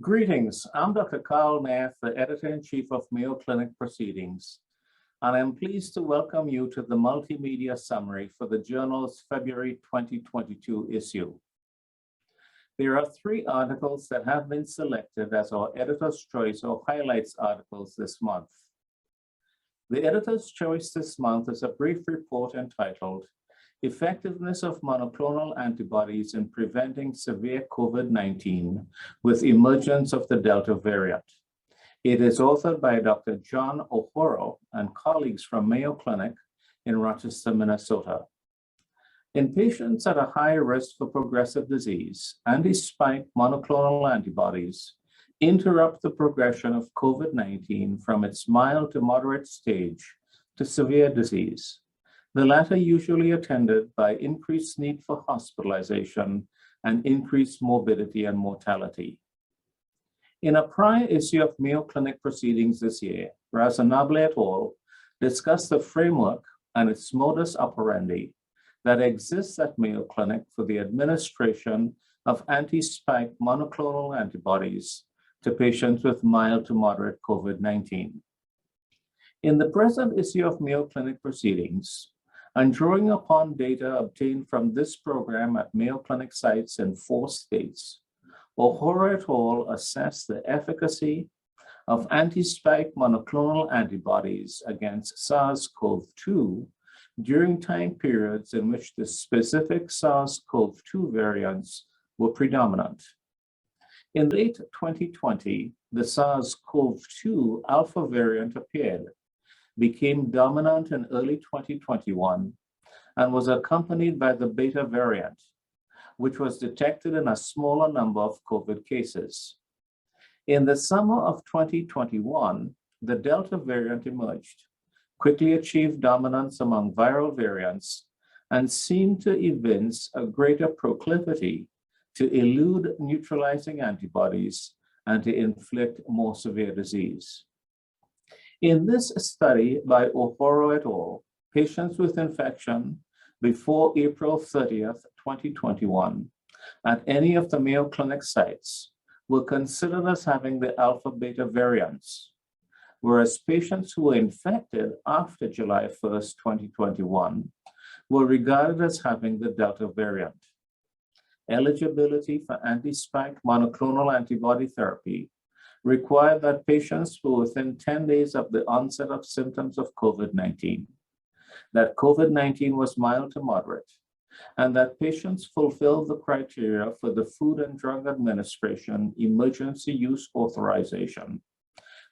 Greetings, I'm Dr. Karl Nath, the Editor-in-Chief of Mayo Clinic Proceedings, and I'm pleased to welcome you to the multimedia summary for the journal's February 2022 issue. There are 3 articles that have been selected as our Editor's Choice or Highlights articles this month. The Editor's Choice this month is a brief report entitled Effectiveness of Monoclonal Antibodies in Preventing Severe COVID-19 with Emergence of the Delta Variant. It is authored by Dr. John Ohoro and colleagues from Mayo Clinic in Rochester, Minnesota. In patients at a high risk for progressive disease, anti-spike monoclonal antibodies interrupt the progression of COVID-19 from its mild to moderate stage to severe disease. The latter usually attended by increased need for hospitalization and increased morbidity and mortality. In a prior issue of Mayo Clinic Proceedings this year, Razanable et al. Discussed the framework and its modus operandi that exists at Mayo Clinic for the administration of anti-spike monoclonal antibodies to patients with mild to moderate COVID-19. In the present issue of Mayo Clinic Proceedings, and drawing upon data obtained from this program at Mayo Clinic sites in 4 states, Ohoro et al. Assessed the efficacy of anti-spike monoclonal antibodies against SARS-CoV-2 during time periods in which the specific SARS-CoV-2 variants were predominant. In late 2020, the SARS-CoV-2 alpha variant appeared, became dominant in early 2021, and was accompanied by the beta variant, which was detected in a smaller number of COVID cases. In the summer of 2021, the Delta variant emerged, quickly achieved dominance among viral variants, and seemed to evince a greater proclivity to elude neutralizing antibodies and to inflict more severe disease. In this study by Ohoro et al., patients with infection before April 30th, 2021, at any of the Mayo Clinic sites were considered as having the alpha-beta variants, whereas patients who were infected after July 1st, 2021, were regarded as having the Delta variant. Eligibility for anti-spike monoclonal antibody therapy required that patients were within 10 days of the onset of symptoms of COVID-19, that COVID-19 was mild to moderate, and that patients fulfilled the criteria for the Food and Drug Administration emergency use authorization,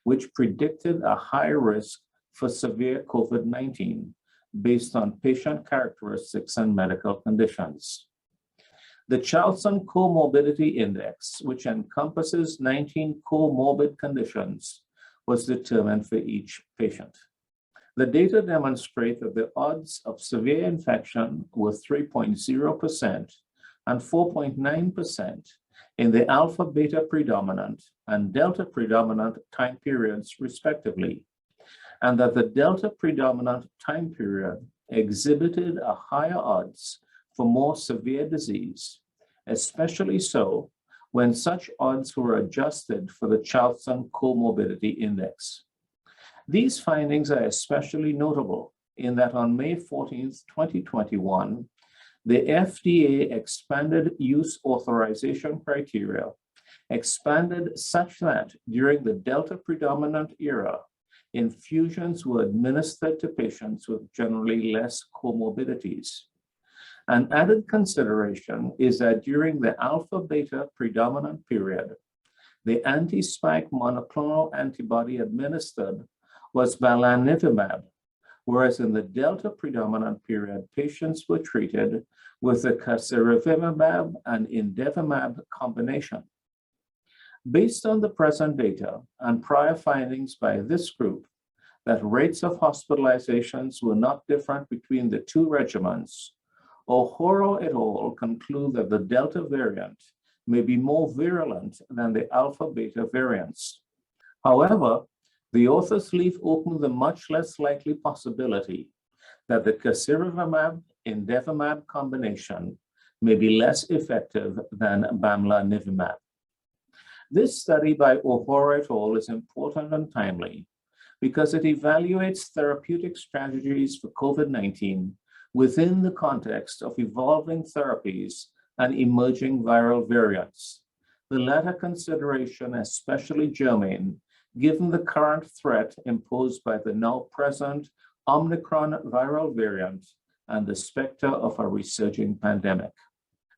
which predicted a high risk for severe COVID-19 based on patient characteristics and medical conditions. The Charlson Comorbidity Index, which encompasses 19 comorbid conditions, was determined for each patient. The data demonstrate that the odds of severe infection were 3.0% and 4.9% in the alpha-beta predominant and delta predominant time periods, respectively, and that the delta predominant time period exhibited a higher odds for more severe disease, especially so when such odds were adjusted for the Charlson Comorbidity Index. These findings are especially notable in that on May 14th, 2021, the FDA expanded use authorization criteria, expanded such that during the Delta predominant era, infusions were administered to patients with generally less comorbidities. An added consideration is that during the alpha-beta predominant period, the anti-spike monoclonal antibody administered was bamlanivimab, whereas in the delta predominant period, patients were treated with the casirivimab and indevimab combination. Based on the present data and prior findings by this group that rates of hospitalizations were not different between the 2 regimens, Ohoro et al. Conclude that the Delta variant may be more virulent than the alpha-beta variants. However, the authors leave open the much less likely possibility that the casirivimab-indevimab combination may be less effective than bamlanivimab. This study by O'Hora et al. Is important and timely because it evaluates therapeutic strategies for COVID-19 within the context of evolving therapies and emerging viral variants. The latter consideration especially germane given the current threat imposed by the now present Omicron viral variant and the specter of a resurging pandemic.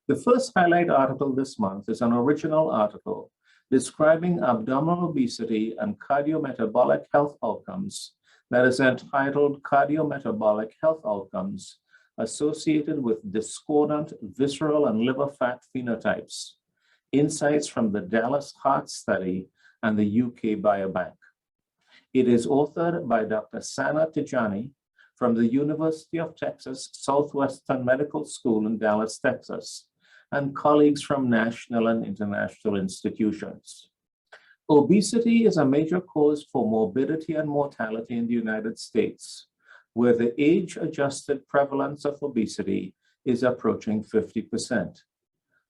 The first highlight article this month is an original article describing abdominal obesity and cardiometabolic health outcomes that is entitled Cardiometabolic Health Outcomes Associated with Discordant Visceral and Liver Fat Phenotypes, Insights from the Dallas Heart Study and the UK Biobank. It is authored by Dr. Sana Tijani from the University of Texas Southwestern Medical School in Dallas, Texas, and colleagues from national and international institutions. Obesity is a major cause for morbidity and mortality in the United States, where the age-adjusted prevalence of obesity is approaching 50%.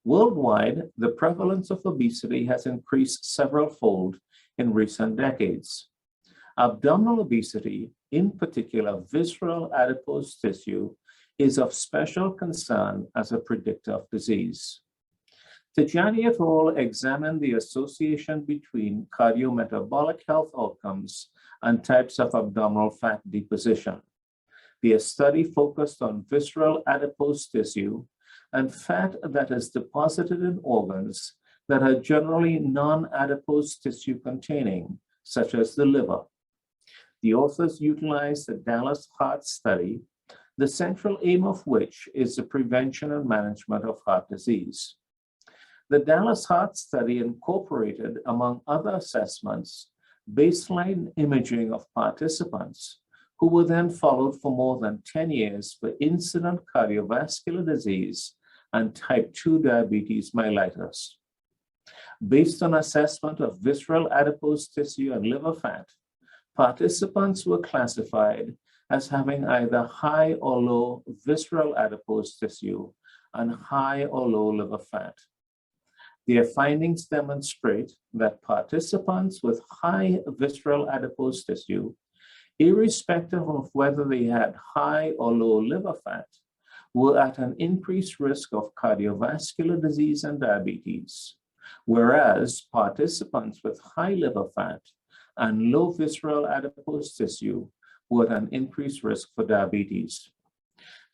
Worldwide, the prevalence of obesity has increased several-fold in recent decades. Abdominal obesity, in particular visceral adipose tissue, is of special concern as a predictor of disease. Tijani et al. Examined the association between cardiometabolic health outcomes and types of abdominal fat deposition. Their study focused on visceral adipose tissue and fat that is deposited in organs that are generally non-adipose tissue containing, such as the liver. The authors utilized the Dallas Heart Study, the central aim of which is the prevention and management of heart disease. The Dallas Heart Study incorporated, among other assessments, baseline imaging of participants who were then followed for more than 10 years for incident cardiovascular disease and type 2 diabetes mellitus. Based on assessment of visceral adipose tissue and liver fat, participants were classified as having either high or low visceral adipose tissue and high or low liver fat. Their findings demonstrate that participants with high visceral adipose tissue, irrespective of whether they had high or low liver fat, were at an increased risk of cardiovascular disease and diabetes, whereas participants with high liver fat and low visceral adipose tissue were at an increased risk for diabetes.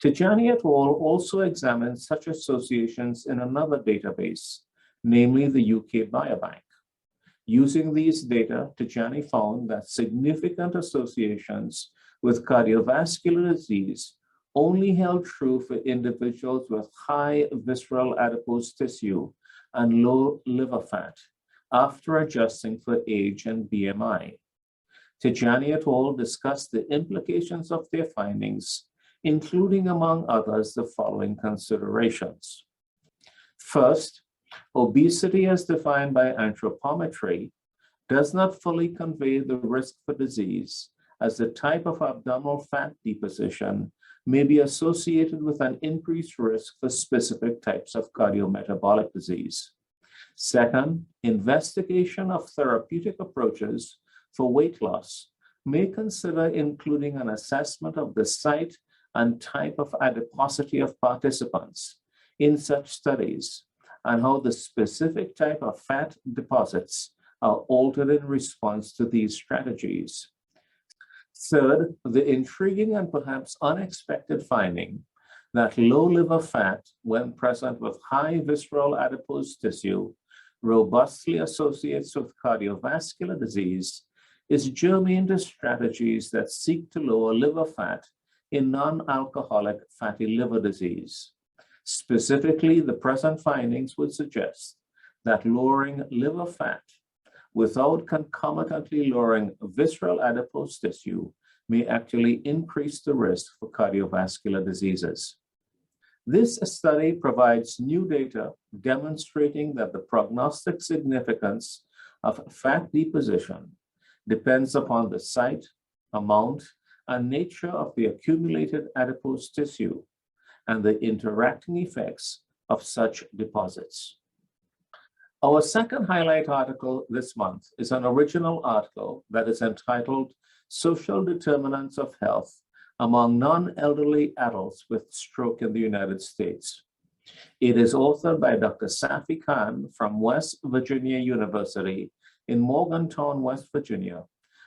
Tijani et al. Also examined such associations in another database, namely the UK Biobank. Using these data, Tijani found that significant associations with cardiovascular disease only held true for individuals with high visceral adipose tissue and low liver fat after adjusting for age and BMI. Tijani et al. Discussed the implications of their findings, including, among others, the following considerations. First, obesity as defined by anthropometry does not fully convey the risk for disease, as the type of abdominal fat deposition may be associated with an increased risk for specific types of cardiometabolic disease. Second, investigation of therapeutic approaches for weight loss may consider including an assessment of the site and type of adiposity of participants in such studies and how the specific type of fat deposits are altered in response to these strategies. Third, the intriguing and perhaps unexpected finding that low liver fat, when present with high visceral adipose tissue, robustly associates with cardiovascular disease is germane to strategies that seek to lower liver fat in non-alcoholic fatty liver disease. Specifically, the present findings would suggest that lowering liver fat without concomitantly lowering visceral adipose tissue may actually increase the risk for cardiovascular diseases. This study provides new data demonstrating that the prognostic significance of fat deposition depends upon the site, amount, and nature of the accumulated adipose tissue and the interacting effects of such deposits. Our second highlight article this month is an original article that is entitled Social Determinants of Health Among Non-Elderly Adults with Stroke in the United States. It is authored by Dr. Safi Khan from West Virginia University in Morgantown, West Virginia,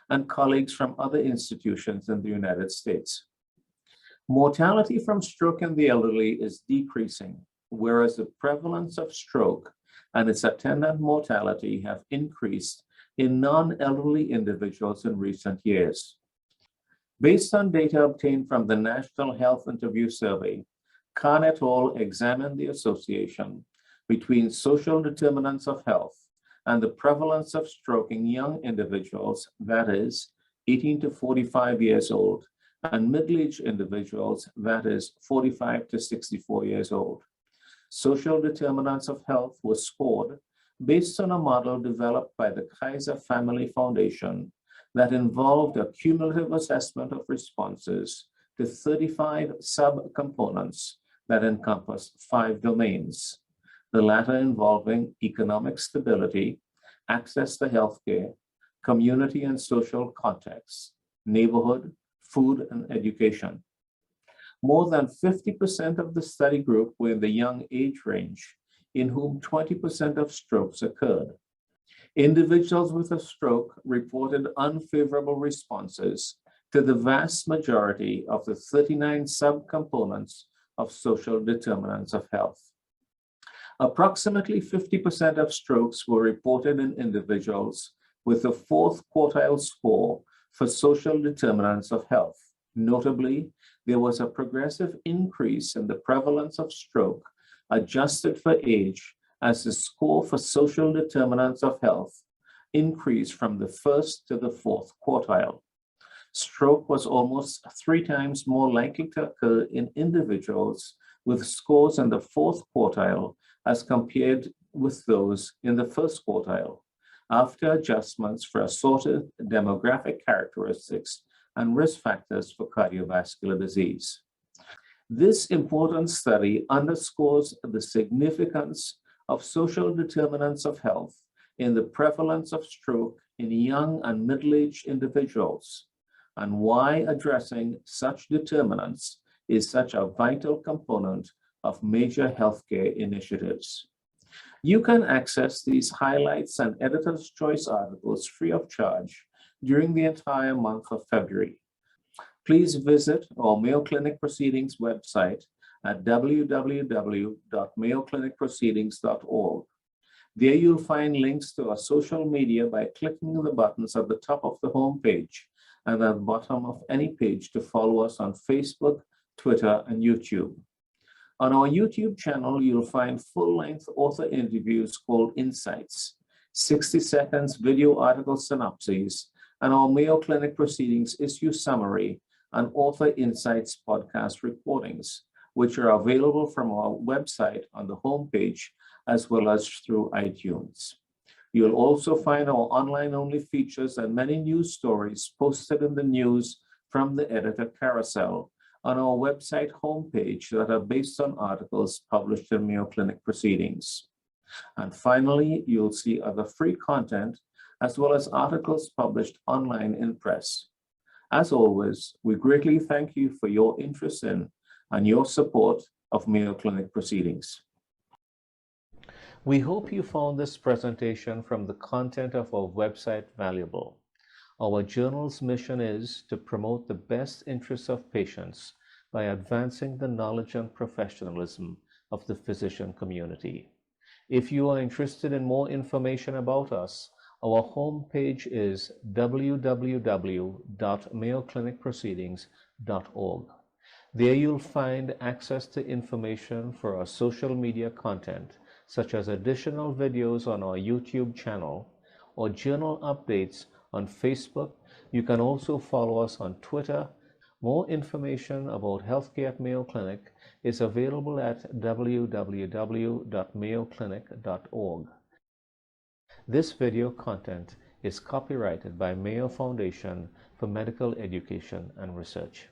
and colleagues from other institutions in the United States. Mortality from stroke in the elderly is decreasing, whereas the prevalence of stroke and its attendant mortality have increased in non-elderly individuals in recent years. Based on data obtained from the National Health Interview Survey, Khan et al. Examined the association between social determinants of health and the prevalence of stroke in young individuals, that is, 18 to 45 years old, and middle-aged individuals, that is, 45 to 64 years old. Social determinants of health were scored based on a model developed by the Kaiser Family Foundation that involved a cumulative assessment of responses to 35 subcomponents that encompass 5 domains, the latter involving economic stability, access to healthcare, community and social context, neighborhood, food, and education. More than 50% of the study group were in the young age range, in whom 20% of strokes occurred. Individuals with a stroke reported unfavorable responses to the vast majority of the 39 subcomponents of social determinants of health. Approximately 50% of strokes were reported in individuals with a 4th quartile score for social determinants of health. Notably, there was a progressive increase in the prevalence of stroke adjusted for age as the score for social determinants of health increased from the 1st to the 4th quartile. Stroke was almost 3 times more likely to occur in individuals with scores in the 4th quartile as compared with those in the 1st quartile, after adjustments for assorted demographic characteristics and risk factors for cardiovascular disease. This important study underscores the significance of social determinants of health in the prevalence of stroke in young and middle-aged individuals, and why addressing such determinants is such a vital component of major healthcare initiatives. You can access these highlights and editor's choice articles free of charge during the entire month of February. Please visit our Mayo Clinic Proceedings website at www.mayoclinicproceedings.org. There you'll find links to our social media by clicking the buttons at the top of the home page and at the bottom of any page to follow us on Facebook, Twitter, and YouTube. On our YouTube channel, you'll find full-length author interviews called Insights, 60 seconds video article synopses, and our Mayo Clinic Proceedings issue summary and Author Insights podcast recordings, which are available from our website on the homepage as well as through iTunes. You'll also find our online-only features and many news stories posted in the news from the editor carousel on our website homepage that are based on articles published in Mayo Clinic Proceedings. And finally, you'll see other free content as well as articles published online in press. As always, we greatly thank you for your interest in and your support of Mayo Clinic Proceedings. We hope you found this presentation from the content of our website valuable. Our journal's mission is to promote the best interests of patients by advancing the knowledge and professionalism of the physician community. If you are interested in more information about us, our homepage is www.mayoclinicproceedings.org. There you'll find access to information for our social media content, such as additional videos on our YouTube channel or journal updates on Facebook. You can also follow us on Twitter. More information about healthcare at Mayo Clinic is available at www.mayoclinic.org. This video content is copyrighted by Mayo Foundation for Medical Education and Research.